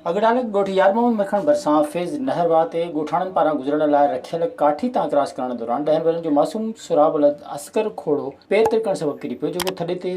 अगडालक ॻोठ यारमो मखण भरिसां फेज़ नहर वाते ॻोठाणनि पारां गुज़रण लाइ रखियल काठी तां क्रॉस करण दौरान 10 वरनि जो मासूम सुराबलद अस्कर खोड़ो पैर तिरकण सबबु किरी पियो, जेको थॾे ते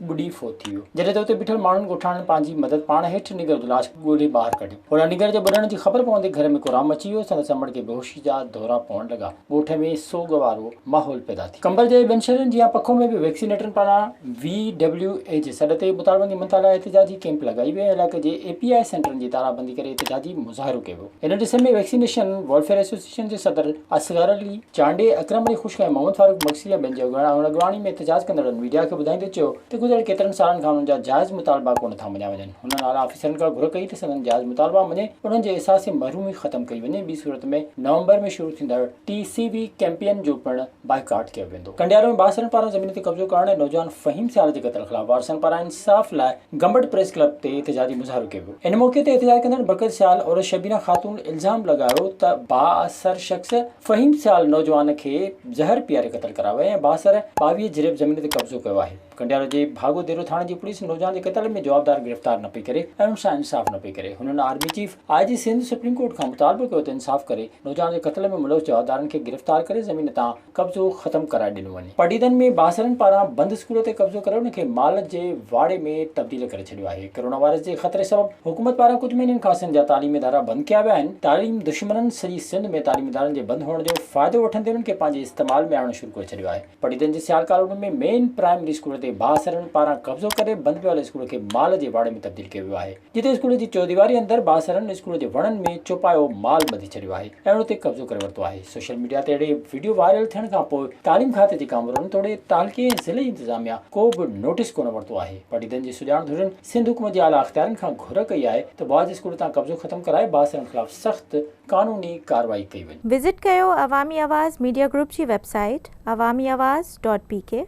ॿुॾी फोत थी वियो। जॾहिं त उते बीठल माण्हुनि ॻोठाणनि पंहिंजी मदद पाण हेठि निगर लाश ॻोल्हे ॿाहिरि कढी। होॾां निगर जे ॿुॾण जी ख़बर पवंदे घर में कोराम अची वियो। संदसि अमड़ खे बेहोशी जा दौरा पवण लॻा। ॻोठ में सोग वारो माहौल पैदा थी। कंबल जे ॿियनि शहरनि जीअं पखो में बि वैक्सीनेटरनि पारां VWA जे सॾ ते मुतालबनि जी मंता लाइ एहतिजाजी कैंप लॻाई वई। इलाइक़े जे API सेंटरनि जी ताराबंदी करे एहतिजाजी मुज़ाहिरो कयो वियो। इन ॾिस में वैक्सीनेशन वेलफेयर एसोसिएशन जे सदर असगर अली चांडे, अकरम अली खुशक ऐं मोहम्मद फारूक मक्सी या ॿियनि जे अॻवानी में एहतिजाज कंदड़नि मीडिया खे ॿुधाईंदे चयो त गुज़िरियल केतिरनि सालनि खां उन्हनि जा जाइज़ मुतालबा कोन था मञिया वञनि। हुननि आला ऑफिसरनि खां घुर कई त संदन जाइज़ मुतालबा मञे उन्हनि जे एहसास महरूमी ख़तमु कई वञे। ॿी सूरत में नवंबर में शुरू थींदड़ TCV कैंपेन जो पिणु बाइकाट कयो वेंदो। कंडियारो में बासरनि पारां ज़मीन ते कब्ज़ो करण ऐं नौजवान फ़हीम सियाल जे क़त्ल ख़िलाफ़ वारसनि पारां इंसाफ़ लाइ गंबड़ प्रेस क्लब ते एहतिजाजी मुज़ाहिरो कयो वियो। इन मौक़े ते एहतिजाज कंदड़ बरकत सियाल और शबीना ख़ातून इल्ज़ाम लॻायो त बाअसर शख़्स फ़हीम सियाल नौजवान खे ज़हर पीआरे क़त्ल करायो ऐं बाअसर 22 जिरब ज़मीन ते कब्ज़ो कयो आहे। कंडियारो जे भागो देरो थाणे जी पुलिस नौजवान जे क़त्ल में जवाबदार गिरफ़्तार न पई करे ऐं उन सां इंसाफ़ न पई करे। हुननि army chief IG Sindh supreme court खां मुतालबो कयो त इंसाफ़ करे नौजवान जे क़त्ल में मुलविस जवाबदारनि खे गिरफ़्तार करे ज़मीन तां कब्ज़ो ख़त्म कराए ॾिनो वञे। पटीदनि में बासरनि पारां बंदि स्कूल ते कब्ज़ो करे उनखे माल जे वाड़े में तब्दील करे छॾियो आहे। कोरोना वायरस जे ख़तरे सबबु हुकूमत पारां कुझु महीननि खां सिंध जा तालीमी इदारा बंदि कया विया आहिनि। तालीम दुश्मननि सॼी सिंध में तालीमी इदारनि जे बंदि हुअण जो फ़ाइदो वठंदे उन्हनि खे पंहिंजे इस्तेमाल में आणणु शुरू करे छॾियो आहे। पटीदनि जे सियाल कॉलोनी में मेन प्राइमरी स्कूल ते बासरनि पारां कब्ज़ो करे बंदि पियल स्कूल खे माल जे वाड़े में तब्दील कयो वियो आहे, जिते स्कूल जी चौदीवारी अंदरि बासरनि स्कूल जे वणनि में चुपायो माल ॿधी छॾियो आहे ऐं उन ते कब्ज़ो करे वरितो आहे। सोशल मीडिया ते अहिड़े वीडियो वायरल थियण खां पोइ तालीम खाते जे कामरनि तोड़े तालके ऐं ज़िले इंतिज़ामिया को बि नोटिस कोन वरितो आहे। पटीदनि जी सुॼाण धुरियुनि सिंध हुकूमत जे आला अख़्तियारनि खां घुर कई आहे त बॉयज़ स्कूल तां कब्ज़ो ख़त्म कराए बासरनि ख़िलाफ़ सख़्त कानूनी कार्रवाई कई वञे। विज़िट कयो अवामी आवाज़ मीडिया ग्रुप जी वेबसाइट awamiawaz.pk।